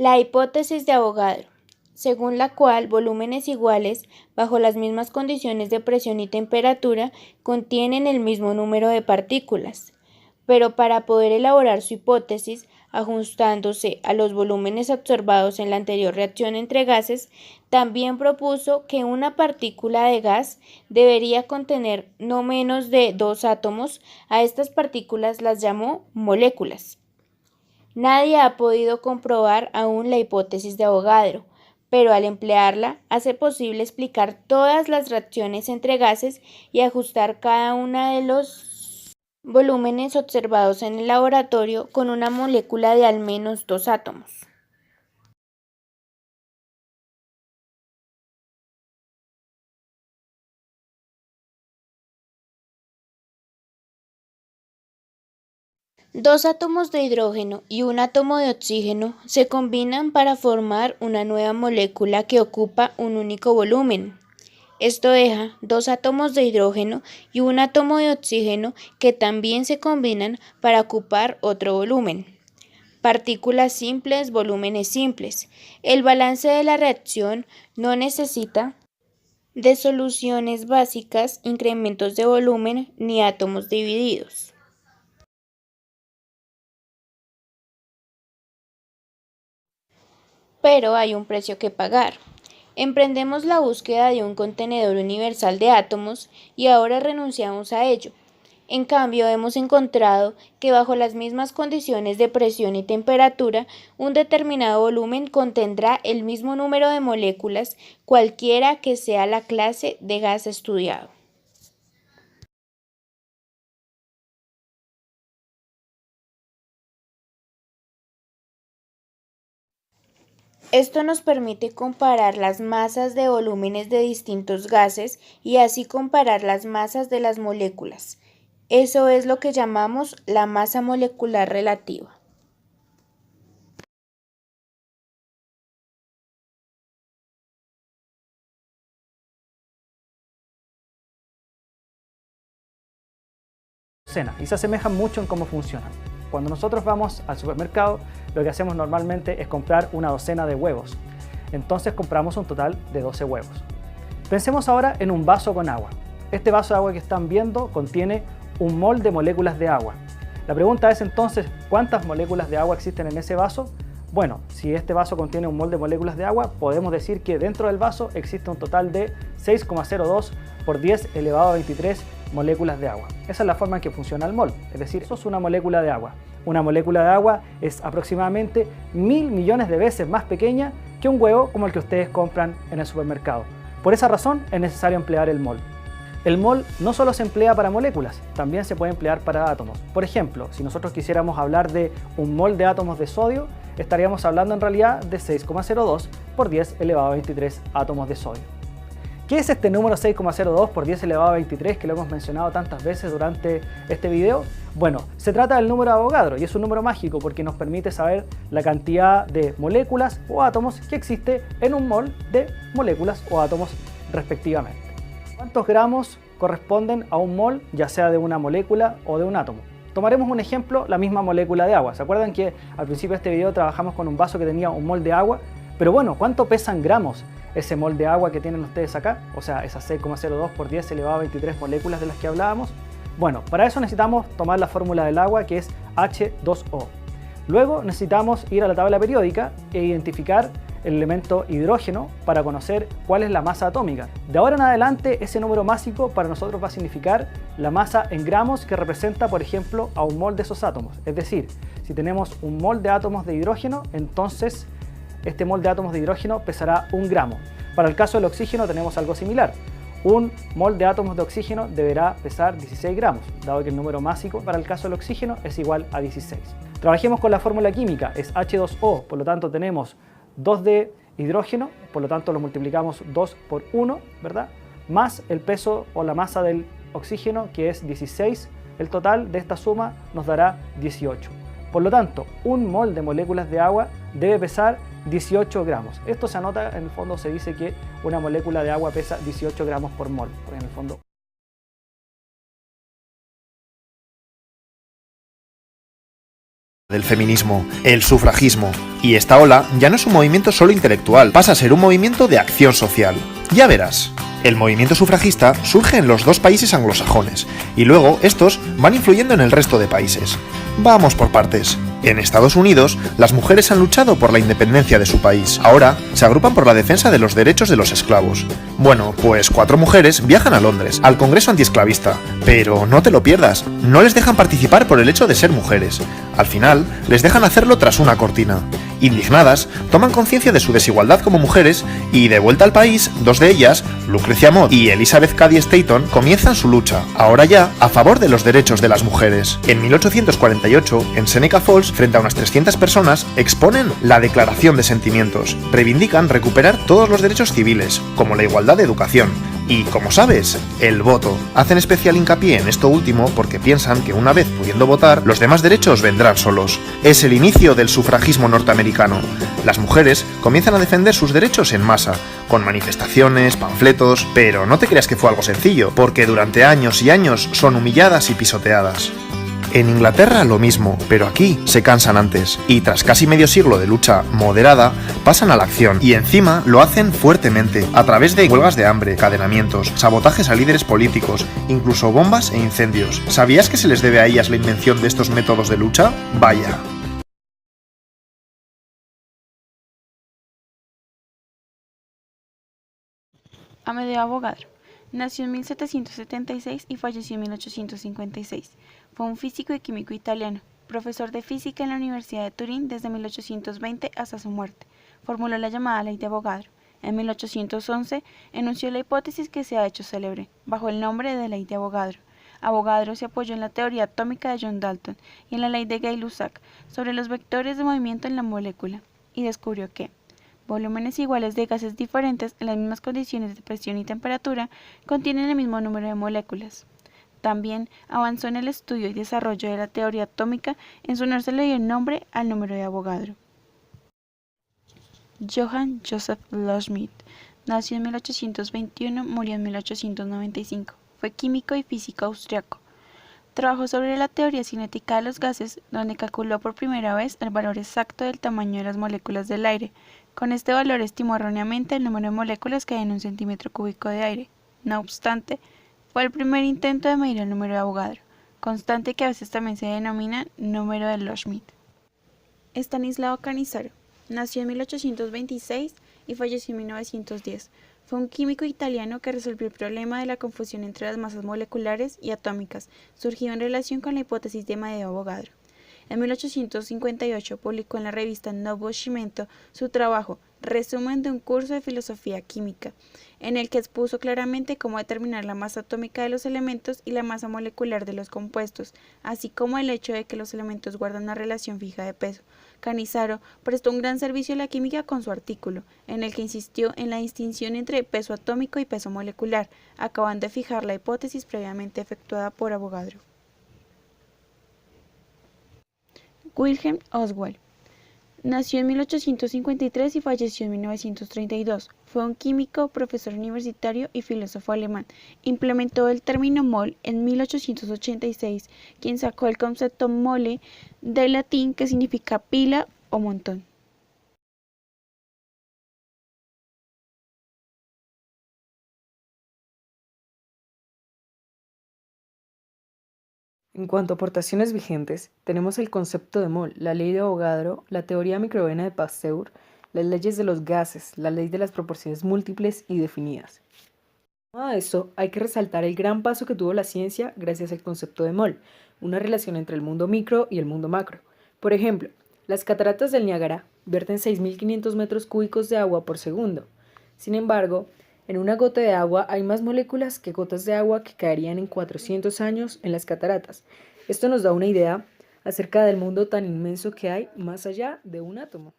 La hipótesis de Avogadro, según la cual volúmenes iguales, bajo las mismas condiciones de presión y temperatura, contienen el mismo número de partículas. Pero para poder elaborar su hipótesis, ajustándose a los volúmenes observados en la anterior reacción entre gases, también propuso que una partícula de gas debería contener no menos de 2 átomos. A estas partículas las llamó moléculas. Nadie ha podido comprobar aún la hipótesis de Avogadro, pero al emplearla hace posible explicar todas las reacciones entre gases y ajustar cada una de los volúmenes observados en el laboratorio con una molécula de al menos 2 átomos. Dos átomos de hidrógeno y un átomo de oxígeno se combinan para formar una nueva molécula que ocupa un único volumen. Esto deja dos átomos de hidrógeno y un átomo de oxígeno que también se combinan para ocupar otro volumen. Partículas simples, volúmenes simples. El balance de la reacción no necesita de soluciones básicas, incrementos de volumen ni átomos divididos. Pero hay un precio que pagar. Emprendemos la búsqueda de un contenedor universal de átomos y ahora renunciamos a ello. En cambio, hemos encontrado que bajo las mismas condiciones de presión y temperatura, un determinado volumen contendrá el mismo número de moléculas, cualquiera que sea la clase de gas estudiado. Esto nos permite comparar las masas de volúmenes de distintos gases y así comparar las masas de las moléculas. Eso es lo que llamamos la masa molecular relativa. Y se asemejan mucho en cómo funcionan. Cuando nosotros vamos al supermercado, lo que hacemos normalmente es comprar una docena de huevos. Entonces compramos un total de 12 huevos. Pensemos ahora en un vaso con agua. Este vaso de agua que están viendo contiene un mol de moléculas de agua. La pregunta es entonces, ¿cuántas moléculas de agua existen en ese vaso? Bueno, si este vaso contiene un mol de moléculas de agua, podemos decir que dentro del vaso existe un total de 6,02 por 10 elevado a 23 moléculas de agua. Esa es la forma en que funciona el mol, es decir, eso es una molécula de agua. Una molécula de agua es aproximadamente 1000 millones de veces más pequeña que un huevo como el que ustedes compran en el supermercado. Por esa razón es necesario emplear el mol. El mol no solo se emplea para moléculas, también se puede emplear para átomos. Por ejemplo, si nosotros quisiéramos hablar de un mol de átomos de sodio, estaríamos hablando en realidad de 6,02 por 10 elevado a 23 átomos de sodio. ¿Qué es este número 6,02 por 10 elevado a 23 que lo hemos mencionado tantas veces durante este video? Bueno, se trata del número de Avogadro y es un número mágico porque nos permite saber la cantidad de moléculas o átomos que existe en un mol de moléculas o átomos respectivamente. ¿Cuántos gramos corresponden a un mol, ya sea de una molécula o de un átomo? Tomaremos un ejemplo, la misma molécula de agua. ¿Se acuerdan que al principio de este video trabajamos con un vaso que tenía un mol de agua? Pero bueno, ¿cuánto pesan gramos ese mol de agua que tienen ustedes acá? O sea, esas 6,02 por 10 elevado a 23 moléculas de las que hablábamos. Bueno, para eso necesitamos tomar la fórmula del agua, que es H2O. Luego necesitamos ir a la tabla periódica e identificar el elemento hidrógeno para conocer cuál es la masa atómica. De ahora en adelante, ese número másico para nosotros va a significar la masa en gramos que representa, por ejemplo, a un mol de esos átomos. Es decir, si tenemos un mol de átomos de hidrógeno, entonces este mol de átomos de hidrógeno pesará 1 gramo. Para el caso del oxígeno tenemos algo similar. Un mol de átomos de oxígeno deberá pesar 16 gramos, dado que el número másico para el caso del oxígeno es igual a 16. Trabajemos con la fórmula química, es H2O, por lo tanto tenemos 2 de hidrógeno, por lo tanto lo multiplicamos 2 por 1, ¿verdad? Más el peso o la masa del oxígeno, que es 16, el total de esta suma nos dará 18. Por lo tanto, un mol de moléculas de agua debe pesar 18 gramos. Esto se anota, en el fondo se dice que una molécula de agua pesa 18 gramos por mol, porque en el fondo del feminismo, el sufragismo. Y esta ola ya no es un movimiento solo intelectual, pasa a ser un movimiento de acción social. Ya verás. El movimiento sufragista surge en los dos países anglosajones, y luego estos van influyendo en el resto de países. Vamos por partes. En Estados Unidos, las mujeres han luchado por la independencia de su país. Ahora, se agrupan por la defensa de los derechos de los esclavos. Bueno, pues 4 mujeres viajan a Londres, al Congreso Antiesclavista. Pero no te lo pierdas, no les dejan participar por el hecho de ser mujeres. Al final, les dejan hacerlo tras una cortina. Indignadas, toman conciencia de su desigualdad como mujeres y, de vuelta al país, 2 de ellas, Lucrecia Mott y Elizabeth Cady Stanton, comienzan su lucha, ahora ya, a favor de los derechos de las mujeres. En 1848, en Seneca Falls, frente a unas 300 personas, exponen la Declaración de Sentimientos. Reivindican recuperar todos los derechos civiles, como la igualdad de educación. Y, como sabes, el voto. Hacen especial hincapié en esto último porque piensan que una vez pudiendo votar, los demás derechos vendrán solos. Es el inicio del sufragismo norteamericano. Las mujeres comienzan a defender sus derechos en masa, con manifestaciones, panfletos, pero no te creas que fue algo sencillo, porque durante años y años son humilladas y pisoteadas. En Inglaterra lo mismo, pero aquí se cansan antes, y tras casi medio siglo de lucha moderada, pasan a la acción, y encima lo hacen fuertemente, a través de huelgas de hambre, encadenamientos, sabotajes a líderes políticos, incluso bombas e incendios. ¿Sabías que se les debe a ellas la invención de estos métodos de lucha? Vaya. Amedeo Avogadro. Nació en 1776 y falleció en 1856. Fue un físico y químico italiano, profesor de física en la Universidad de Turín desde 1820 hasta su muerte. Formuló la llamada Ley de Avogadro. En 1811 enunció la hipótesis que se ha hecho célebre, bajo el nombre de Ley de Avogadro. Avogadro se apoyó en la teoría atómica de John Dalton y en la ley de Gay-Lussac sobre los vectores de movimiento en la molécula, y descubrió que volúmenes iguales de gases diferentes en las mismas condiciones de presión y temperatura contienen el mismo número de moléculas. También avanzó en el estudio y desarrollo de la teoría atómica. En su honor se le dio el nombre al número de Avogadro. Johann Joseph Loschmidt nació en 1821, murió en 1895. Fue químico y físico austriaco. Trabajó sobre la teoría cinética de los gases, donde calculó por primera vez el valor exacto del tamaño de las moléculas del aire. Con este valor estimó erróneamente el número de moléculas que hay en un centímetro cúbico de aire. No obstante, fue el primer intento de medir el número de Avogadro, constante que a veces también se denomina número de Loschmidt. Estanislao Cannizzaro nació en 1826 y falleció en 1910. Fue un químico italiano que resolvió el problema de la confusión entre las masas moleculares y atómicas, surgido en relación con la hipótesis de Amedeo-Avogadro. En 1858 publicó en la revista Nuovo Movimento su trabajo Resumen de un curso de filosofía química, en el que expuso claramente cómo determinar la masa atómica de los elementos y la masa molecular de los compuestos, así como el hecho de que los elementos guardan una relación fija de peso. Cannizzaro prestó un gran servicio a la química con su artículo, en el que insistió en la distinción entre peso atómico y peso molecular, acabando de fijar la hipótesis previamente efectuada por Avogadro. Wilhelm Oswald nació en 1853 y falleció en 1932. Fue un químico, profesor universitario y filósofo alemán. Implementó el término mol en 1886, quien sacó el concepto mole del latín, que significa pila o montón. En cuanto a aportaciones vigentes, tenemos el concepto de mol, la ley de Avogadro, la teoría microbiana de Pasteur, las leyes de los gases, la ley de las proporciones múltiples y definidas. A eso hay que resaltar el gran paso que tuvo la ciencia gracias al concepto de mol, una relación entre el mundo micro y el mundo macro. Por ejemplo, las cataratas del Niágara verten 6.500 metros cúbicos de agua por segundo. Sin embargo, en una gota de agua hay más moléculas que gotas de agua que caerían en 400 años en las cataratas. Esto nos da una idea acerca del mundo tan inmenso que hay más allá de un átomo.